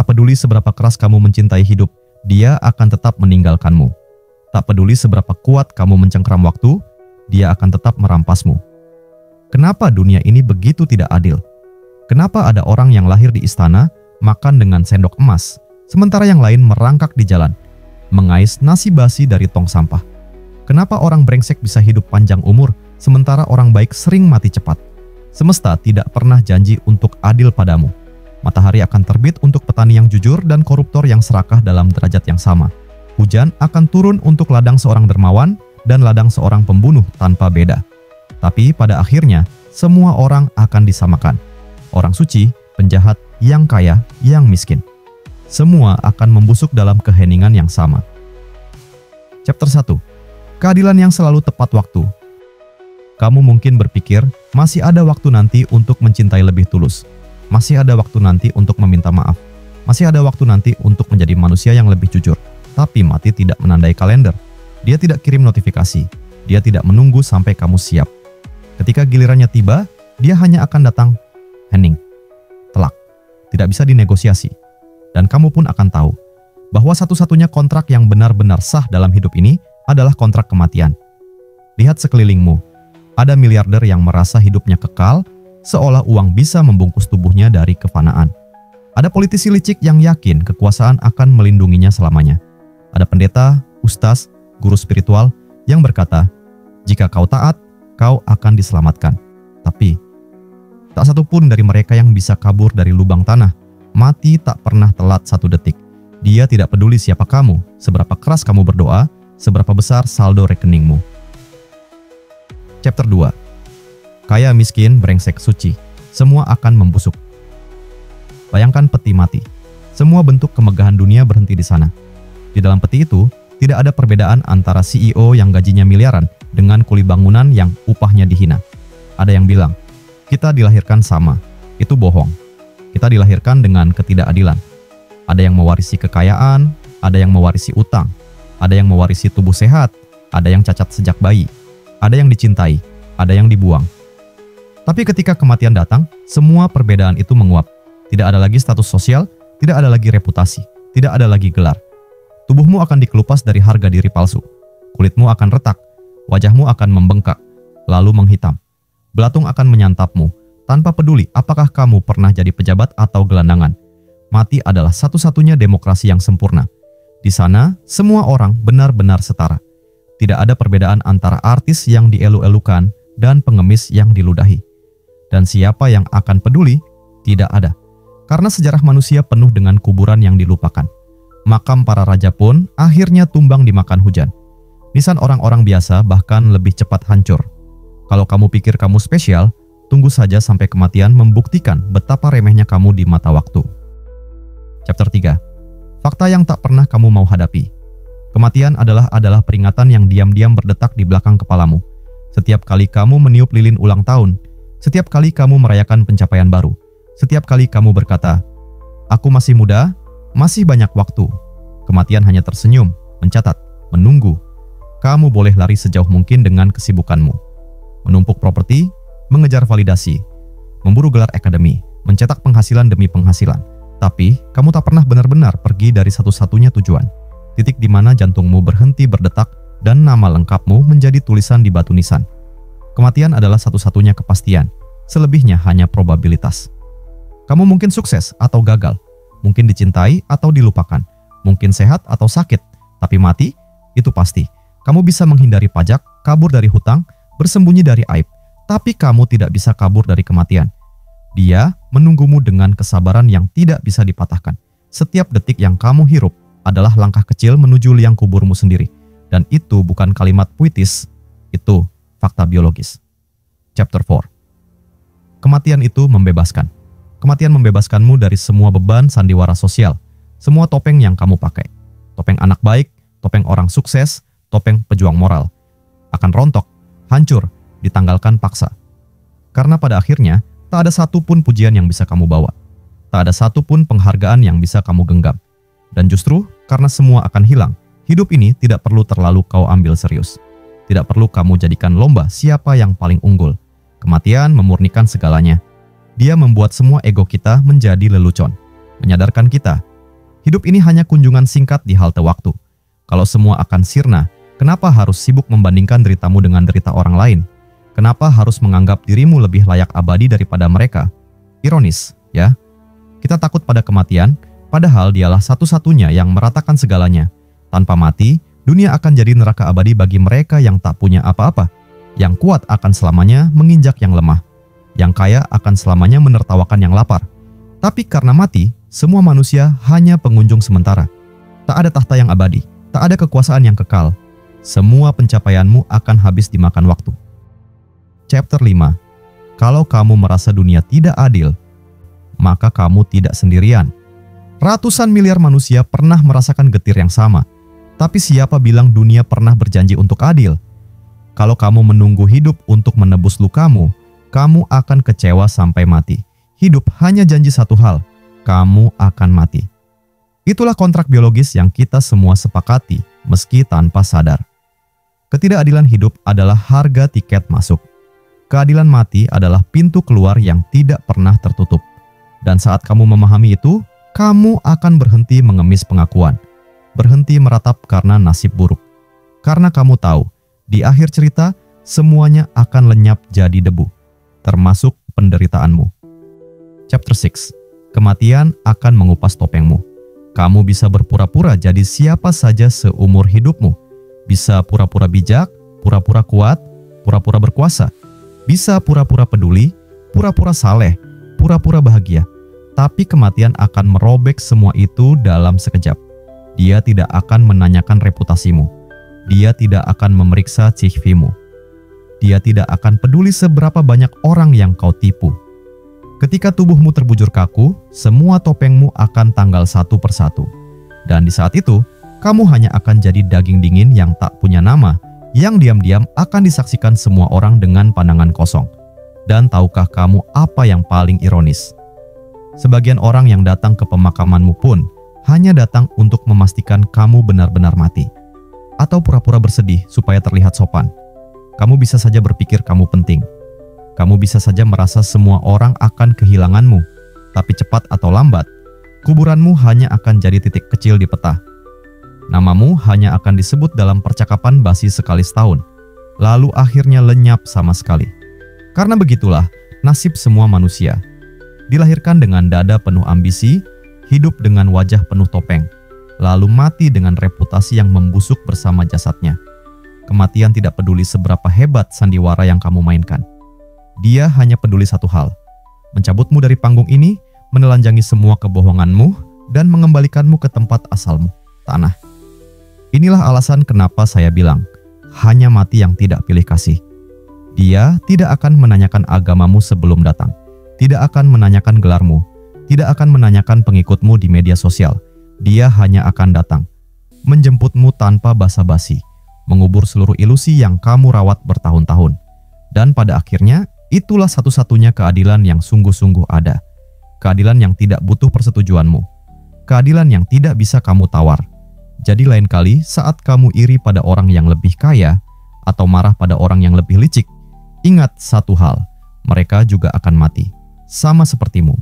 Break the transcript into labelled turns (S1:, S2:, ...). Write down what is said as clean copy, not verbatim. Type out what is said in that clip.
S1: Tak peduli seberapa keras kamu mencintai hidup, dia akan tetap meninggalkanmu. Tak peduli seberapa kuat kamu mencengkram waktu, dia akan tetap merampasmu. Kenapa dunia ini begitu tidak adil? Kenapa ada orang yang lahir di istana, makan dengan sendok emas, sementara yang lain merangkak di jalan, mengais nasi basi dari tong sampah? Kenapa orang brengsek bisa hidup panjang umur, sementara orang baik sering mati cepat? Semesta tidak pernah janji untuk adil padamu. Matahari akan terbit untuk petani yang jujur dan koruptor yang serakah dalam derajat yang sama. Hujan akan turun untuk ladang seorang dermawan dan ladang seorang pembunuh tanpa beda. Tapi pada akhirnya, semua orang akan disamakan. Orang suci, penjahat, yang kaya, yang miskin. Semua akan membusuk dalam keheningan yang sama. Chapter 1. Keadilan yang selalu tepat waktu. Kamu mungkin berpikir, masih ada waktu nanti untuk mencintai lebih tulus. Masih ada waktu nanti untuk meminta maaf. Masih ada waktu nanti untuk menjadi manusia yang lebih jujur. Tapi mati tidak menandai kalender. Dia tidak kirim notifikasi. Dia tidak menunggu sampai kamu siap. Ketika gilirannya tiba, dia hanya akan datang, hening, telak. Tidak bisa dinegosiasi. Dan kamu pun akan tahu bahwa satu-satunya kontrak yang benar-benar sah dalam hidup ini adalah kontrak kematian. Lihat sekelilingmu. Ada miliarder yang merasa hidupnya kekal, seolah uang bisa membungkus tubuhnya dari kefanaan. Ada politisi licik yang yakin kekuasaan akan melindunginya selamanya. Ada pendeta, ustaz, guru spiritual yang berkata, jika kau taat, kau akan diselamatkan. Tapi, tak satu pun dari mereka yang bisa kabur dari lubang tanah. Mati tak pernah telat satu detik. Dia tidak peduli siapa kamu, seberapa keras kamu berdoa, seberapa besar saldo rekeningmu. Chapter 2. Kaya miskin, brengsek suci, semua akan membusuk. Bayangkan peti mati. Semua bentuk kemegahan dunia berhenti di sana. Di dalam peti itu, tidak ada perbedaan antara CEO yang gajinya miliaran dengan kuli bangunan yang upahnya dihina. Ada yang bilang, kita dilahirkan sama. Itu bohong. Kita dilahirkan dengan ketidakadilan. Ada yang mewarisi kekayaan, ada yang mewarisi utang, ada yang mewarisi tubuh sehat, ada yang cacat sejak bayi, ada yang dicintai, ada yang dibuang. Tapi ketika kematian datang, semua perbedaan itu menguap. Tidak ada lagi status sosial, tidak ada lagi reputasi, tidak ada lagi gelar. Tubuhmu akan dikelupas dari harga diri palsu. Kulitmu akan retak, wajahmu akan membengkak, lalu menghitam. Belatung akan menyantapmu, tanpa peduli apakah kamu pernah jadi pejabat atau gelandangan. Mati adalah satu-satunya demokrasi yang sempurna. Di sana, semua orang benar-benar setara. Tidak ada perbedaan antara artis yang dielu-elukan dan pengemis yang diludahi. Dan siapa yang akan peduli? Tidak ada. Karena sejarah manusia penuh dengan kuburan yang dilupakan. Makam para raja pun akhirnya tumbang dimakan hujan. Nisan orang-orang biasa bahkan lebih cepat hancur. Kalau kamu pikir kamu spesial, tunggu saja sampai kematian membuktikan betapa remehnya kamu di mata waktu. Chapter 3. Fakta yang tak pernah kamu mau hadapi. Kematian adalah peringatan yang diam-diam berdetak di belakang kepalamu. Setiap kali kamu meniup lilin ulang tahun, setiap kali kamu merayakan pencapaian baru, setiap kali kamu berkata, aku masih muda, masih banyak waktu. Kematian hanya tersenyum, mencatat, menunggu. Kamu boleh lari sejauh mungkin dengan kesibukanmu. Menumpuk properti, mengejar validasi, memburu gelar akademi, mencetak penghasilan demi penghasilan. Tapi, kamu tak pernah benar-benar pergi dari satu-satunya tujuan. Titik di mana jantungmu berhenti berdetak dan nama lengkapmu menjadi tulisan di batu nisan. Kematian adalah satu-satunya kepastian, selebihnya hanya probabilitas. Kamu mungkin sukses atau gagal, mungkin dicintai atau dilupakan, mungkin sehat atau sakit, tapi mati, itu pasti. Kamu bisa menghindari pajak, kabur dari hutang, bersembunyi dari aib, tapi kamu tidak bisa kabur dari kematian. Dia menunggumu dengan kesabaran yang tidak bisa dipatahkan. Setiap detik yang kamu hirup adalah langkah kecil menuju liang kuburmu sendiri. Dan itu bukan kalimat puitis, itu fakta biologis. Chapter 4. Kematian itu membebaskan. Kematian membebaskanmu dari semua beban sandiwara sosial, semua topeng yang kamu pakai. Topeng anak baik, topeng orang sukses, topeng pejuang moral. Akan rontok, hancur, ditanggalkan paksa. Karena pada akhirnya, tak ada satupun pujian yang bisa kamu bawa. Tak ada satupun penghargaan yang bisa kamu genggam. Dan justru, karena semua akan hilang, hidup ini tidak perlu terlalu kau ambil serius. Tidak perlu kamu jadikan lomba siapa yang paling unggul. Kematian memurnikan segalanya. Dia membuat semua ego kita menjadi lelucon. Menyadarkan kita Hidup ini hanya kunjungan singkat di halte waktu. Kalau semua akan sirna, kenapa harus sibuk membandingkan deritamu dengan derita orang lain? Kenapa harus menganggap dirimu lebih layak abadi daripada mereka? Ironis, ya? Kita takut pada kematian, padahal dialah satu-satunya yang meratakan segalanya. Tanpa mati, dunia akan jadi neraka abadi bagi mereka yang tak punya apa-apa. Yang kuat akan selamanya menginjak yang lemah. Yang kaya akan selamanya menertawakan yang lapar. Tapi karena mati, semua manusia hanya pengunjung sementara. Tak ada tahta yang abadi, tak ada kekuasaan yang kekal. Semua pencapaianmu akan habis dimakan waktu. Chapter 5. Kalau kamu merasa dunia tidak adil, maka kamu tidak sendirian. Ratusan miliar manusia pernah merasakan getir yang sama. Tapi siapa bilang dunia pernah berjanji untuk adil? Kalau kamu menunggu hidup untuk menebus lukamu, kamu akan kecewa sampai mati. Hidup hanya janji satu hal, kamu akan mati. Itulah kontrak biologis yang kita semua sepakati, meski tanpa sadar. Ketidakadilan hidup adalah harga tiket masuk. Keadilan mati adalah pintu keluar yang tidak pernah tertutup. Dan saat kamu memahami itu, kamu akan berhenti mengemis pengakuan. Berhenti meratap karena nasib buruk. Karena kamu tahu, di akhir cerita, semuanya akan lenyap jadi debu, termasuk penderitaanmu. Chapter 6. Kematian akan mengupas topengmu. Kamu bisa berpura-pura jadi siapa saja seumur hidupmu. Bisa pura-pura bijak, pura-pura kuat, pura-pura berkuasa. Bisa pura-pura peduli, pura-pura saleh, pura-pura bahagia. Tapi kematian akan merobek semua itu dalam sekejap. Dia tidak akan menanyakan reputasimu. Dia tidak akan memeriksa CV-mu. Dia tidak akan peduli seberapa banyak orang yang kau tipu. Ketika tubuhmu terbujur kaku, semua topengmu akan tanggal satu persatu. Dan di saat itu, kamu hanya akan jadi daging dingin yang tak punya nama, yang diam-diam akan disaksikan semua orang dengan pandangan kosong. Dan tahukah kamu apa yang paling ironis? Sebagian orang yang datang ke pemakamanmu pun hanya datang untuk memastikan kamu benar-benar mati. Atau pura-pura bersedih supaya terlihat sopan. Kamu bisa saja berpikir kamu penting. Kamu bisa saja merasa semua orang akan kehilanganmu. Tapi cepat atau lambat, kuburanmu hanya akan jadi titik kecil di peta. Namamu hanya akan disebut dalam percakapan basi sekali setahun, lalu akhirnya lenyap sama sekali. Karena begitulah nasib semua manusia. Dilahirkan dengan dada penuh ambisi, hidup dengan wajah penuh topeng, lalu mati dengan reputasi yang membusuk bersama jasadnya. Kematian tidak peduli seberapa hebat sandiwara yang kamu mainkan. Dia hanya peduli satu hal, mencabutmu dari panggung ini, menelanjangi semua kebohonganmu, dan mengembalikanmu ke tempat asalmu, tanah. Inilah alasan kenapa saya bilang, hanya mati yang tidak pilih kasih. Dia tidak akan menanyakan agamamu sebelum datang, tidak akan menanyakan gelarmu, tidak akan menanyakan pengikutmu di media sosial. Dia hanya akan datang, menjemputmu tanpa basa-basi, mengubur seluruh ilusi yang kamu rawat bertahun-tahun. Dan pada akhirnya, itulah satu-satunya keadilan yang sungguh-sungguh ada. Keadilan yang tidak butuh persetujuanmu. Keadilan yang tidak bisa kamu tawar. Jadi lain kali saat kamu iri pada orang yang lebih kaya, atau marah pada orang yang lebih licik, ingat satu hal, mereka juga akan mati, sama sepertimu.